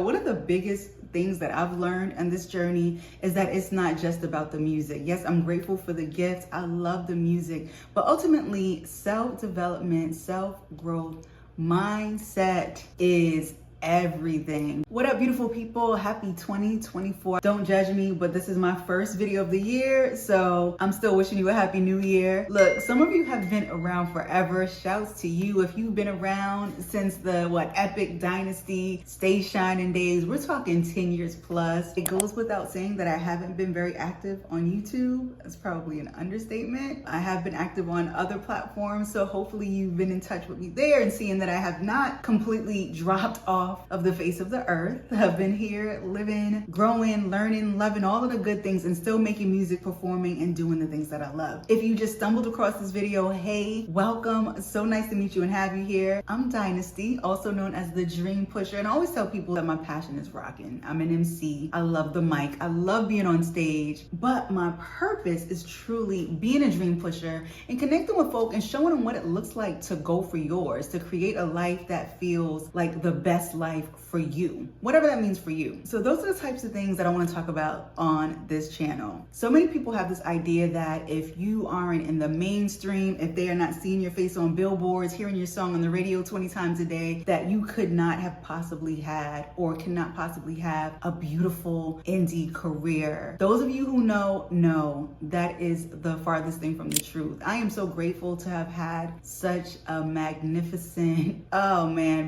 One of the biggest things that I've learned on this journey is that it's not just about the music. Yes, I'm grateful for the gifts. I love the music, but ultimately self-development, self-growth, mindset is everything. What up, beautiful people? Happy 2024. Don't judge me, but this is my first video of the year, so I'm still wishing you a happy new year. Look, some of you have been around forever. Shouts to you if you've been around since the Epic Dynasty, Stay Shining days. We're talking 10 years plus. It goes without saying that I haven't been very active on YouTube. That's probably an understatement. I have been active on other platforms, so hopefully you've been in touch with me there and seeing that I have not completely dropped off of the face of the earth. I've been here living, growing, learning, loving all of the good things and still making music, performing, and doing the things that I love. If you just stumbled across this video, hey, welcome. So nice to meet you and have you here. I'm Dynasty, also known as the Dream Pusher, and I always tell people that my passion is rocking. I'm an MC. I love the mic. I love being on stage, but my purpose is truly being a dream pusher and connecting with folk and showing them what it looks like to go for yours, to create a life that feels like the best life for you, whatever that means for you. So those are the types of things that I want to talk about on this channel. So many people have this idea that if you aren't in the mainstream, if they are not seeing your face on billboards, hearing your song on the radio 20 times a day, that you could not have possibly had or cannot possibly have a beautiful indie career. Those of you who know that is the farthest thing from the truth. I am so grateful to have had such a magnificent,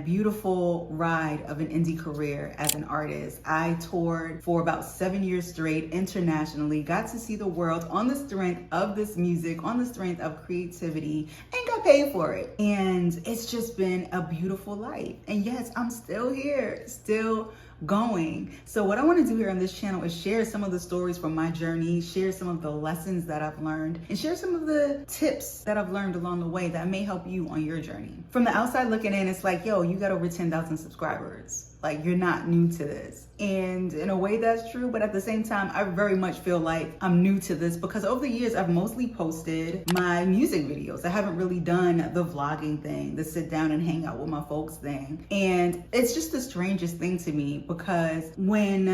beautiful ride of an indie career as an artist. I toured for about 7 years straight internationally, got to see the world on the strength of this music, on the strength of creativity, and got paid for it. And it's just been a beautiful life. And yes, I'm still here, still going. So what I want to do here on this channel is share some of the stories from my journey, share some of the lessons that I've learned, and share some of the tips that I've learned along the way that may help you on your journey. From the outside looking in, it's like, yo, you got over 10,000 subscribers. Like, you're not new to this. And in a way that's true, but at the same time, I very much feel like I'm new to this because over the years, I've mostly posted my music videos. I haven't really done the vlogging thing, the sit down and hang out with my folks thing. And it's just the strangest thing to me because when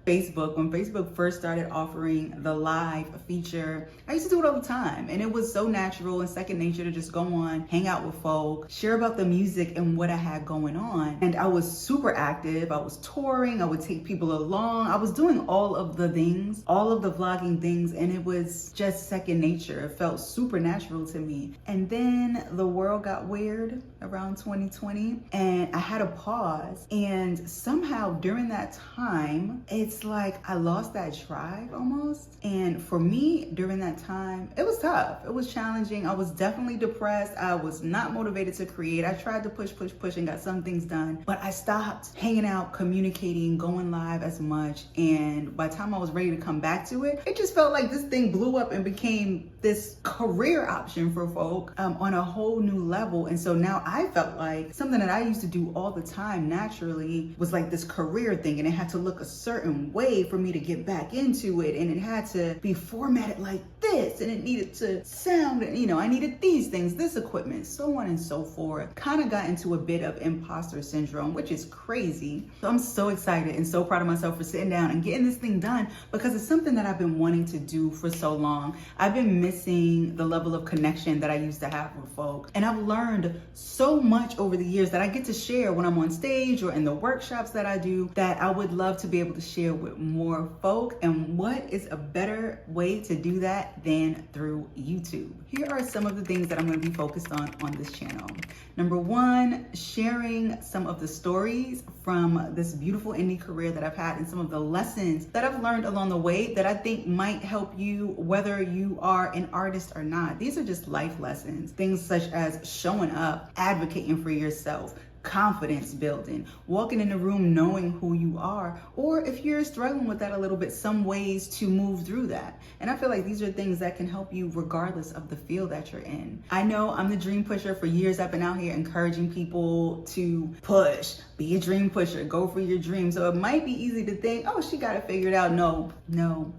Facebook first started offering the live feature, I used to do it all the time. And it was so natural and second nature to just go on, hang out with folk, share about the music and what I had going on. And I was super active. I was touring. I would take people along. I was doing all of the things, all of the vlogging things. And it was just second nature. It felt supernatural to me. And then the world got weird around 2020 and I had a pause. And somehow during that time, it's like I lost that drive almost. And for me, during that time, it was tough. It was challenging. I was definitely depressed. I was not motivated to create. I tried to push and got some things done, but I stopped hanging out, communicating, going live as much. And by the time I was ready to come back to it, it just felt like this thing blew up and became this career option for folk on a whole new level. And so now I felt like something that I used to do all the time naturally was like this career thing, and it had to look a certain way for me to get back into it, and it had to be formatted like this, and it needed to sound, I needed these things, this equipment, so on and so forth. Kind of got into a bit of imposter syndrome, which is crazy. So I'm so excited and so proud of myself for sitting down and getting this thing done because it's something that I've been wanting to do for so long. I've been missing the level of connection that I used to have with folk, and I've learned so much over the years that I get to share when I'm on stage or in the workshops that I do that I would love to be able to share with more folk. And what is a better way to do that than through YouTube? Here are some of the things that I'm going to be focused on this channel. Number one, sharing some of the stories from this beautiful indie career that I've had and some of the lessons that I've learned along the way that I think might help you whether you are an artist or not. These are just life lessons, things such as showing up, advocating for yourself, confidence building, walking in the room knowing who you are, or if you're struggling with that a little bit, some ways to move through that. And I feel like these are things that can help you regardless of the field that you're in. I know I'm the dream pusher. For years I've been out here encouraging people to push, Be a dream pusher, go for your dream. So it might be easy to think, oh, she got it figured out. No,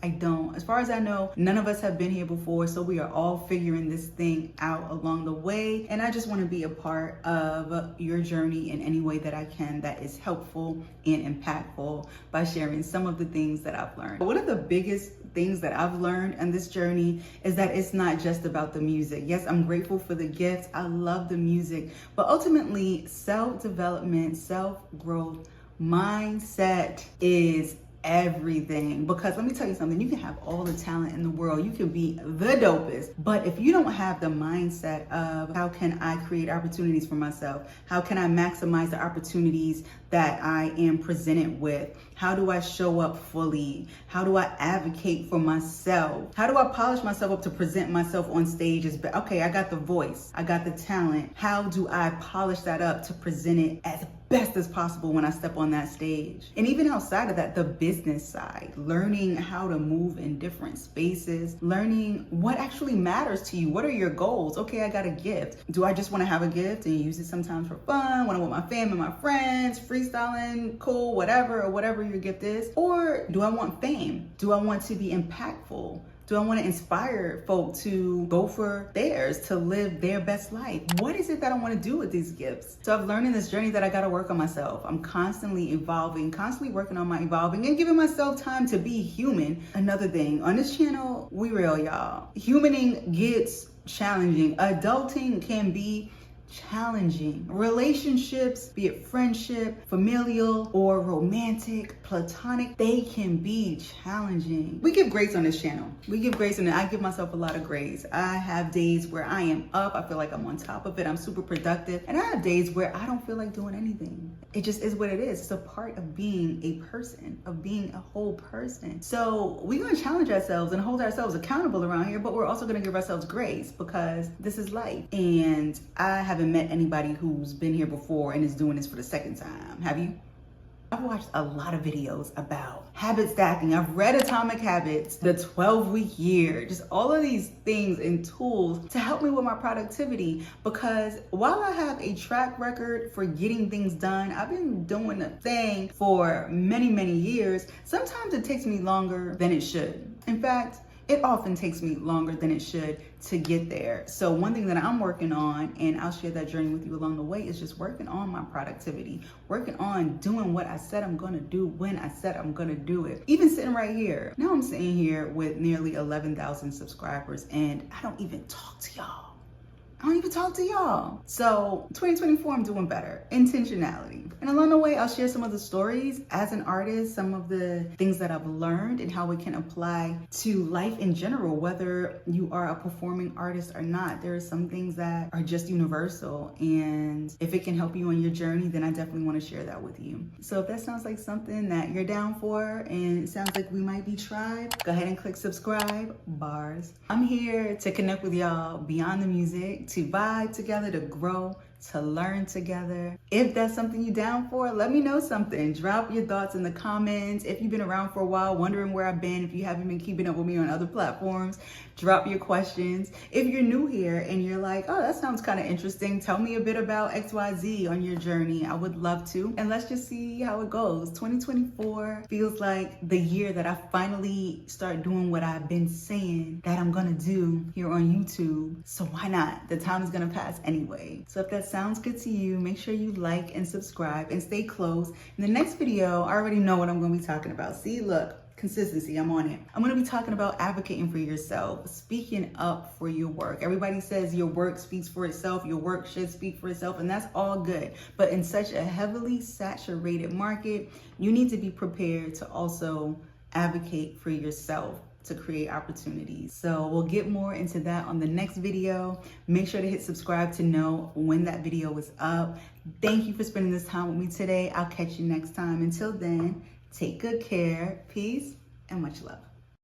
I don't. As far as I know, none of us have been here before, so we are all figuring this thing out along the way. And I just want to be a part of your journey in any way that I can that is helpful and impactful by sharing some of the things that I've learned. One of the biggest things that I've learned on this journey is that it's not just about the music. Yes, I'm grateful for the gifts. I love the music, but ultimately self-development, self-growth, mindset is everything. Because let me tell you something, you can have all the talent in the world, you can be the dopest, but if you don't have the mindset of how can I create opportunities for myself, how can I maximize the opportunities that I am presented with, how do I show up fully, how do I advocate for myself, how do I polish myself up to present myself on stage as okay, I got the voice, I got the talent, how do I polish that up to present it as best as possible when I step on that stage? And even outside of that, the business side, learning how to move in different spaces, learning what actually matters to you. What are your goals? Okay, I got a gift. Do I just want to have a gift and use it sometimes for fun, when I'm with my family, my friends, freestyling, cool, whatever, or whatever your gift is? Or do I want fame? Do I want to be impactful? Do I want to inspire folk to go for theirs, to live their best life? What is it that I want to do with these gifts? So I've learned in this journey that I got to work on myself. I'm constantly evolving, constantly working on my evolving and giving myself time to be human. Another thing, on this channel, we real, y'all. Humaning gets challenging. Adulting can be challenging. Relationships, be it friendship, familial, or romantic, platonic, they can be challenging. We give grace on this channel. We give grace, and I give myself a lot of grace. I have days where I am up, I feel like I'm on top of it, I'm super productive, and I have days where I don't feel like doing anything. It just is what it is. It's a part of being a person, of being a whole person. So we're gonna challenge ourselves and hold ourselves accountable around here, but we're also gonna give ourselves grace because this is life. And I haven't met anybody who's been here before and is doing this for the second time. Have you? I've watched a lot of videos about habit stacking. I've read Atomic Habits, the 12-week year, just all of these things and tools to help me with my productivity. Because while I have a track record for getting things done, I've been doing the thing for many, many years. Sometimes it takes me longer than it should. In fact, it often takes me longer than it should to get there. So one thing that I'm working on, and I'll share that journey with you along the way, is just working on my productivity, working on doing what I said I'm gonna do when I said I'm gonna do it. Even sitting right here. Now I'm sitting here with nearly 11,000 subscribers and I don't even talk to y'all. So 2024, I'm doing better. Intentionality. And along the way, I'll share some of the stories as an artist, some of the things that I've learned and how it can apply to life in general, whether you are a performing artist or not. There are some things that are just universal. And if it can help you on your journey, then I definitely want to share that with you. So if that sounds like something that you're down for and it sounds like we might be tribe, go ahead and click subscribe. Bars. I'm here to connect with y'all beyond the music, to vibe together, to grow, to learn together. If that's something you're down for, let me know something. Drop your thoughts in the comments. If you've been around for a while, wondering where I've been, if you haven't been keeping up with me on other platforms, drop your questions. If you're new here and you're like, oh, that sounds kind of interesting, tell me a bit about XYZ on your journey. I would love to. And let's just see how it goes. 2024 feels like the year that I finally start doing what I've been saying that I'm gonna do here on YouTube. So why not? The time is gonna pass anyway. So if that sounds good to you, make sure you like and subscribe and stay close. In the next video, I already know what I'm gonna be talking about. See, look. Consistency, I'm on it. I'm gonna be talking about advocating for yourself, speaking up for your work. Everybody says your work speaks for itself, your work should speak for itself, and that's all good. But in such a heavily saturated market, you need to be prepared to also advocate for yourself to create opportunities. So we'll get more into that on the next video. Make sure to hit subscribe to know when that video is up. Thank you for spending this time with me today. I'll catch you next time. Until then, take good care, peace, and much love.